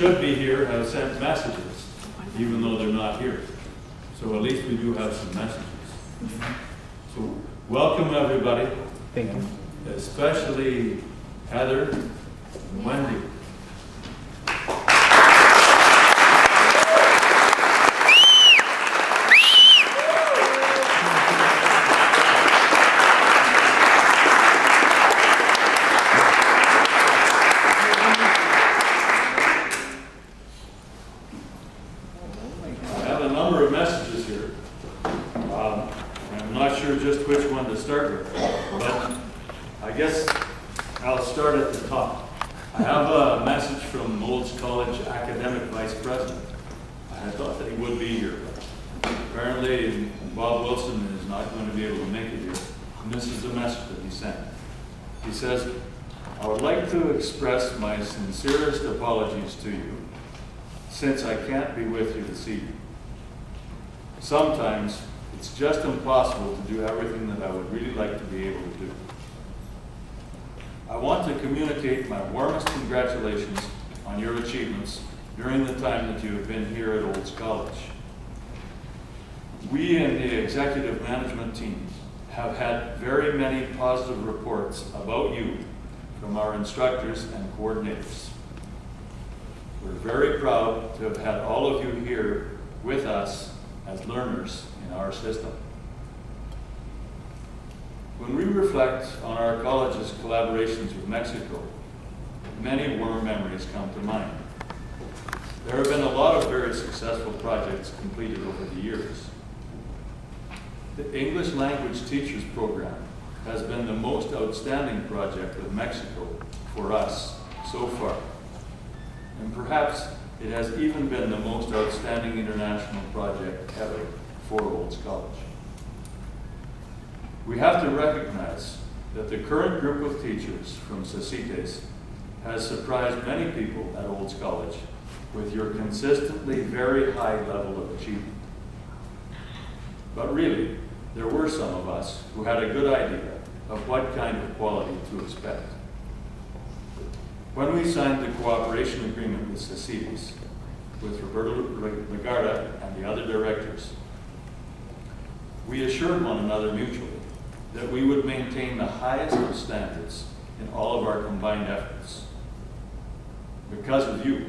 should be here have sent messages, even though they're not here. So at least we do have some messages. So welcome everybody. Thank you. Especially Heather and Wendy. I have a number of messages here. I'm not sure just which one to start with, but I guess I'll start at the top. I have a message from Olds College Academic Vice President. I thought that he would be here, but apparently Bob Wilson is not going to be able to make it here. And this is the message that he sent. He says, I would like to express my sincerest apologies to you, since I can't be with you this evening. Sometimes it's just impossible to do everything that I would really like to be able to do. I want to communicate my warmest congratulations on your achievements during the time that you have been here at Olds College. We in the executive management team have had very many positive reports about you from our instructors and coordinators. We're very proud to have had all of you here with us as learners in our system. When we reflect on our college's collaborations with Mexico, many warm memories come to mind. There have been a lot of very successful projects completed over the years. The English Language Teachers Program has been the most outstanding project with Mexico for us so far. And perhaps it has even been the most outstanding international project ever for Olds College. We have to recognize that the current group of teachers from CECITES has surprised many people at Olds College with your consistently very high level of achievement. But really, there were some of us who had a good idea of what kind of quality to expect. When we signed the cooperation agreement with CECITES, with Roberto Legarda and the other directors, we assured one another mutually that we would maintain the highest of standards in all of our combined efforts. Because of you,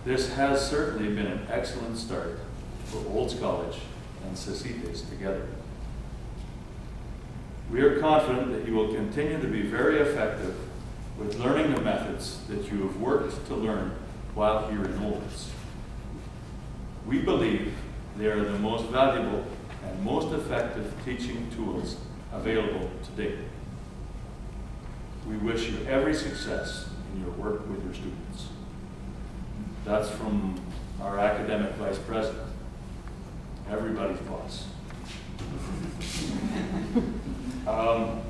this has certainly been an excellent start for Olds College and CECITES together. We are confident that you will continue to be very effective with learning the methods that you have worked to learn while here in Olds. We believe they are the most valuable and most effective teaching tools available today. We wish you every success in your work with your students. That's from our academic vice president, everybody's boss. I'm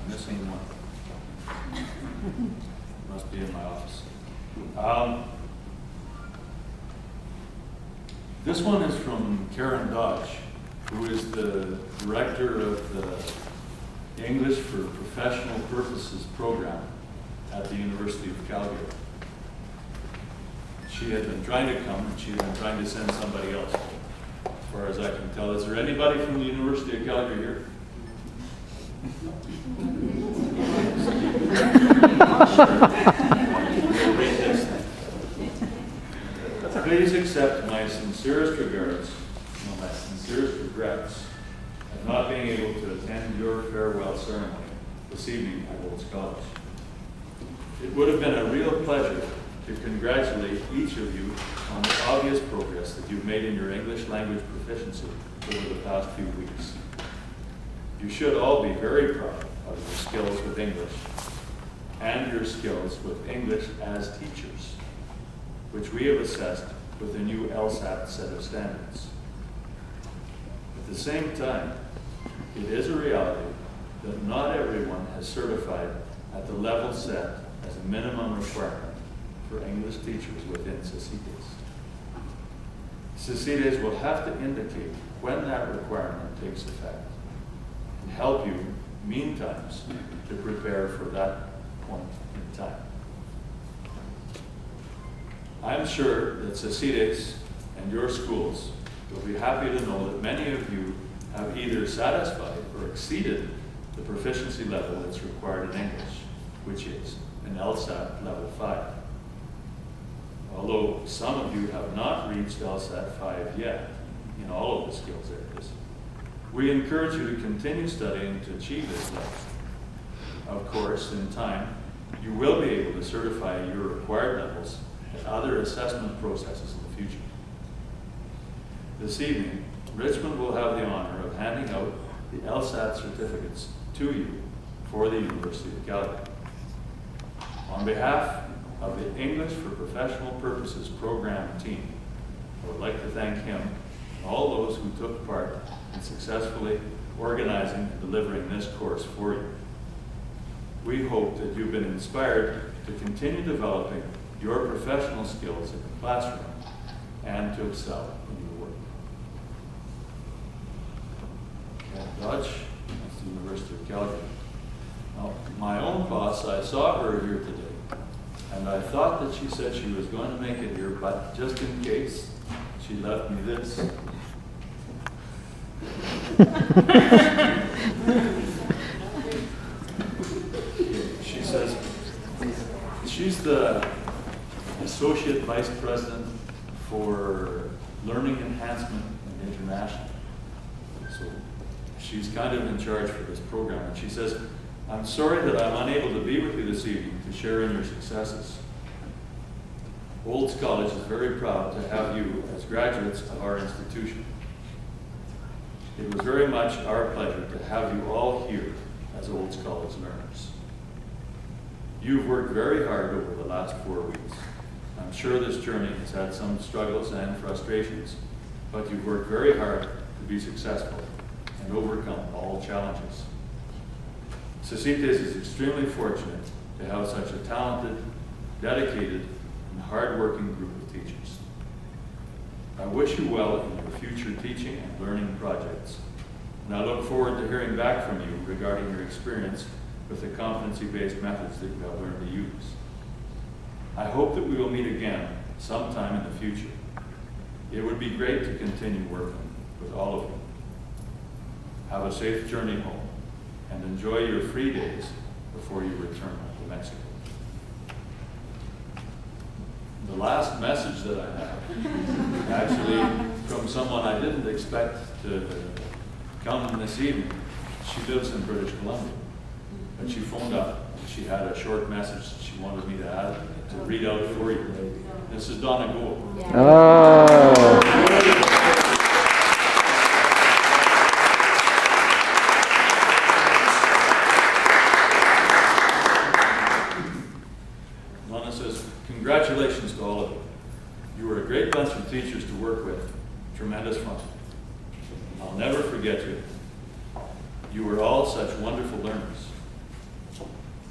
missing one. Must be in my office. This one is from Karen Dodge, who is the director of the English for Professional Purposes program at the University of Calgary. She had been trying to come, and she had been trying to send somebody else, as far as I can tell. Is there anybody from the University of Calgary here? Please accept my sincerest regards, my sincerest regrets at not being able to attend your farewell ceremony this evening at Olds College. It would have been a real pleasure to congratulate each of you on the obvious progress that you've made in your English language proficiency over the past few weeks. You should all be very proud of your skills with English and your skills with English as teachers, which we have assessed with the new LSAT set of standards. At the same time, it is a reality that not everyone has certified at the level set as a minimum requirement for English teachers within CECITES. CECITES will have to indicate when that requirement takes effect and help you meantimes to prepare for that point in time. I'm sure that CECITES and your schools will be happy to know that many of you have either satisfied or exceeded the proficiency level that's required in English, which is an LSAT level 5. Although some of you have not reached LSAT 5 yet in all of the skills areas, we encourage you to continue studying to achieve this level. Of course, in time, you will be able to certify your required levels at other assessment processes in the future. This evening, Richmond will have the honor of handing out the LSAT certificates to you for the University of Calgary. On behalf of the English for Professional Purposes program team, I would like to thank him and all those who took part in successfully organizing and delivering this course for you. We hope that you've been inspired to continue developing your professional skills in the classroom and to excel in your work. Kat Dodge, that's the University of Calgary. Now, my own boss, I saw her here today, and I thought that she said she was going to make it here, but just in case, she left me this. She says she's the Associate Vice President for Learning Enhancement and International. So she's kind of in charge for this program. And she says, I'm sorry that I'm unable to be with you this evening to share in your successes. Olds College is very proud to have you as graduates of our institution. It was very much our pleasure to have you all here as Olds College learners. You've worked very hard over the last 4 weeks. I'm sure this journey has had some struggles and frustrations, but you've worked very hard to be successful and overcome all challenges. CECITES is extremely fortunate to have such a talented, dedicated, and hard-working group of teachers. I wish you well in your future teaching and learning projects, and I look forward to hearing back from you regarding your experience with the competency-based methods that you have learned to use. I hope that we will meet again sometime in the future. It would be great to continue working with all of you. Have a safe journey home and enjoy your free days before you return to Mexico. The last message that I have, actually from someone I didn't expect to come this evening. She lives in British Columbia, but she phoned up. She had a short message she wanted me to add, to read out for you. This is Donna Gould. Oh. Donna says, congratulations to all of you. You were a great bunch of teachers to work with. Tremendous fun. I'll never forget you. You were all such wonderful learners.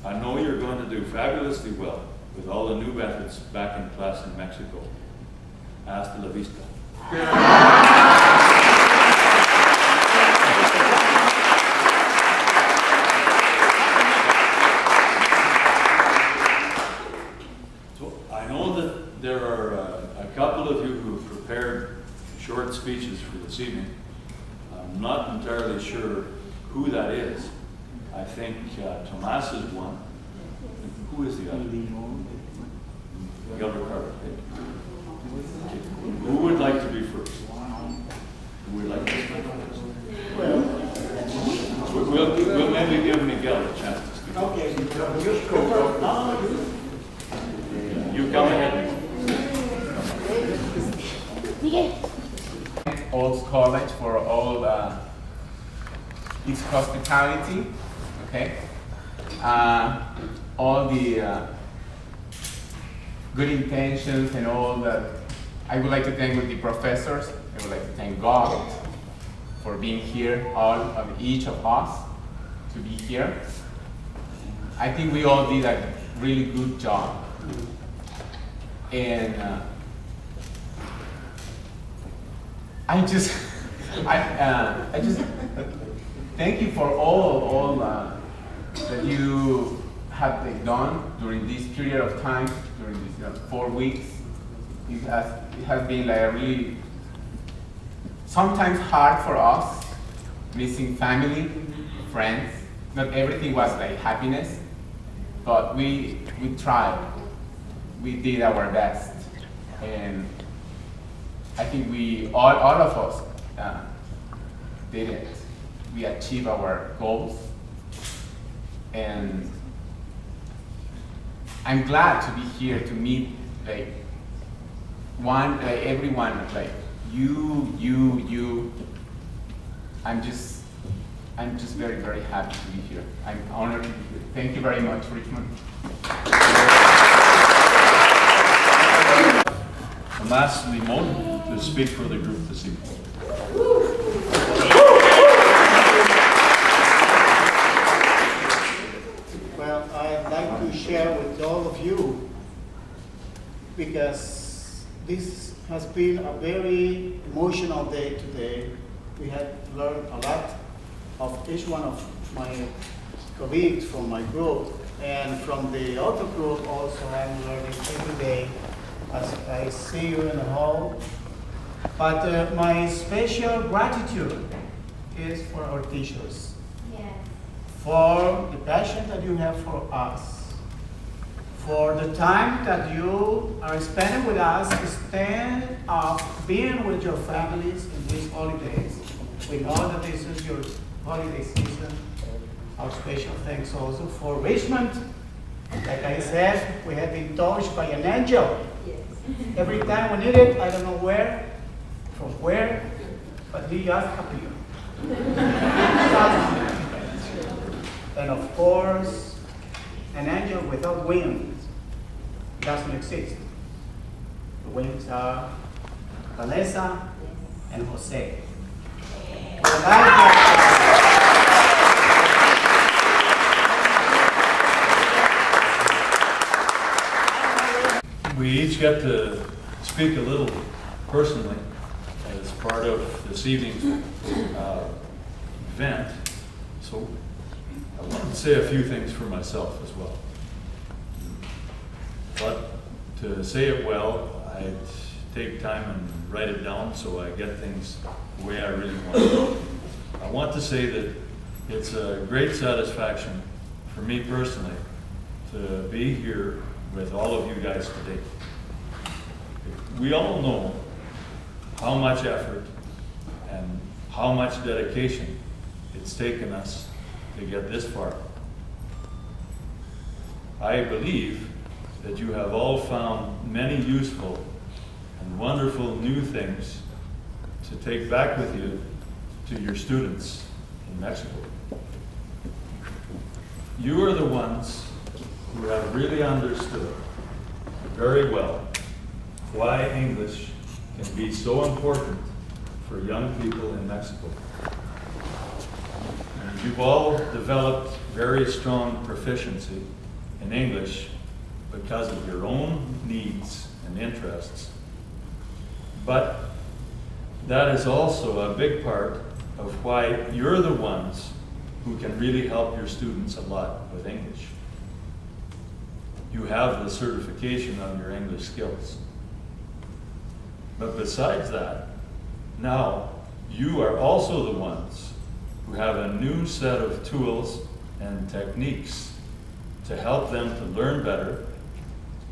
I know you're going to do fabulously well with all the new methods back in class in Mexico. Hasta la vista. So I know that there are a couple of you who've prepared short speeches for this evening. I'm not entirely sure who that is. I think Tomas is one. Who is the other? Gilbert Carter. Okay. Who would like to be first? Who would like to speak first? We'll maybe give Miguel a chance to speak. Okay, just go. You come ahead. Olds College for all its hospitality, okay? All the good intentions and all that. I would like to thank the professors. I would like to thank God for being here, each of us to be here. I think we all did a really good job. And I just thank you for all that you have done during this period of time, during these 4 weeks. It has been like a really sometimes hard for us, missing family, friends. Not everything was like happiness, but we tried. We did our best, and I think all of us did it. We achieved our goals, and I'm glad to be here to meet everyone, like you. I'm just very, very happy to be here. I'm honored to be here. Thank you very much, Richmond. Tomas Limon to speak for the group this evening. Well, I'd like to share with all of you, because this has been a very emotional day today. We had learned a lot of each one of my colleagues from my group, and from the other group also I'm learning every day as I see you in the hall. But my special gratitude is for our teachers, for the passion that you have for us, for the time that you are spending with us, instead of being with your families in these holidays. We know that this is your holiday season. Our special thanks also for Richmond. Like I said, we have been touched by an angel. Every time we need it, I don't know where, from where, but he just appeared. And of course, an angel without wings doesn't exist. The wings are Vanessa and Jose. We each get to speak a little personally as part of this evening's event. So I wanted to say a few things for myself as well. But to say it well, I'd take time and write it down so I get things the way I really want to. I want to say that it's a great satisfaction for me personally to be here with all of you guys today. We all know how much effort and how much dedication it's taken us to get this far. I believe that you have all found many useful and wonderful new things to take back with you to your students in Mexico. You are the ones who have really understood very well why English can be so important for young people in Mexico. And you've all developed very strong proficiency in English because of your own needs and interests. But that is also a big part of why you're the ones who can really help your students a lot with English. You have the certification on your English skills. But besides that, now you are also the ones who have a new set of tools and techniques to help them to learn better,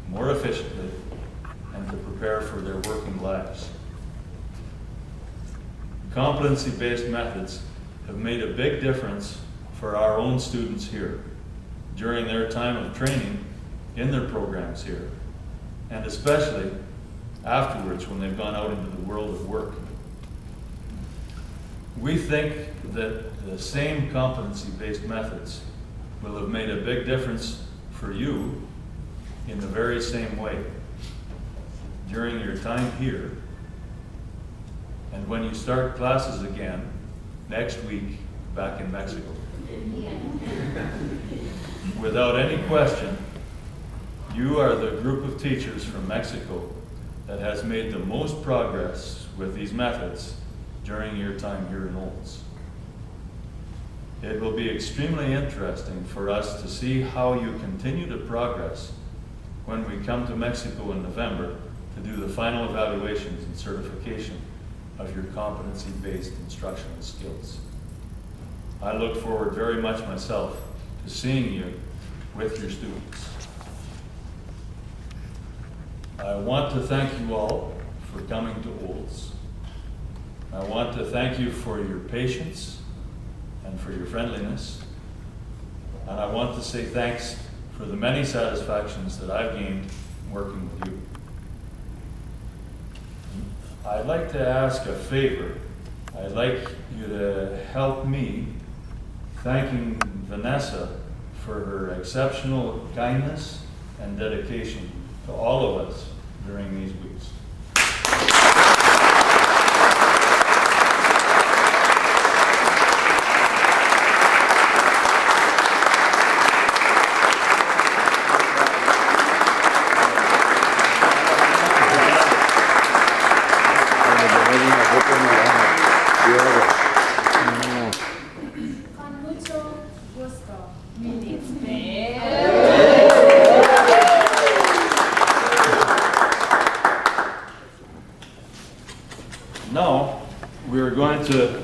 more efficiently, and to prepare for their working lives. Competency-based methods have made a big difference for our own students here during their time of training in their programs here, and especially afterwards when they've gone out into the world of work. We think that the same competency-based methods will have made a big difference for you in the very same way during your time here and when you start classes again next week back in Mexico. Without any question, you are the group of teachers from Mexico that has made the most progress with these methods during your time here in Olds. It will be extremely interesting for us to see how you continue to progress when we come to Mexico in November to do the final evaluations and certification of your competency-based instructional skills. I look forward very much myself to seeing you with your students. I want to thank you all for coming to Olds. I want to thank you for your patience and for your friendliness. And I want to say thanks for the many satisfactions that I've gained working with you. I'd like to ask a favor. I'd like you to help me thanking Vanessa for her exceptional kindness and dedication to all of us during these weeks. Con mucho gusto. Minutes. Now, we are going to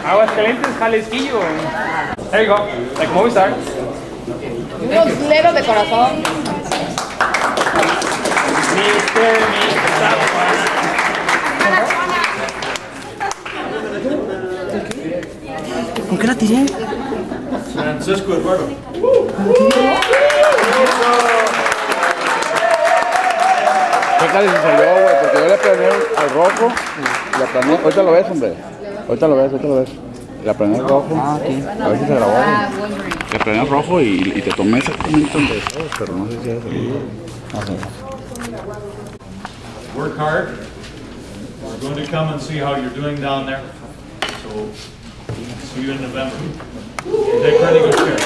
Aguascalientes, Jalisquillo. There you go. Like Movistar. Unos leros de corazón. ¿Con qué la tiré? Francisco Eduardo. Chécale si salió, güey, porque yo le planeé al rojo. La planeé, ahorita lo ves, hombre. Ahorita lo ves. La planeé al rojo. A ver si se grabó. Le planeé al rojo y te tomé exactamente donde estabas, pero no sé si ha salido. Work hard. We're going to come and see how you're doing down there. So, see you in November. Take pretty good care.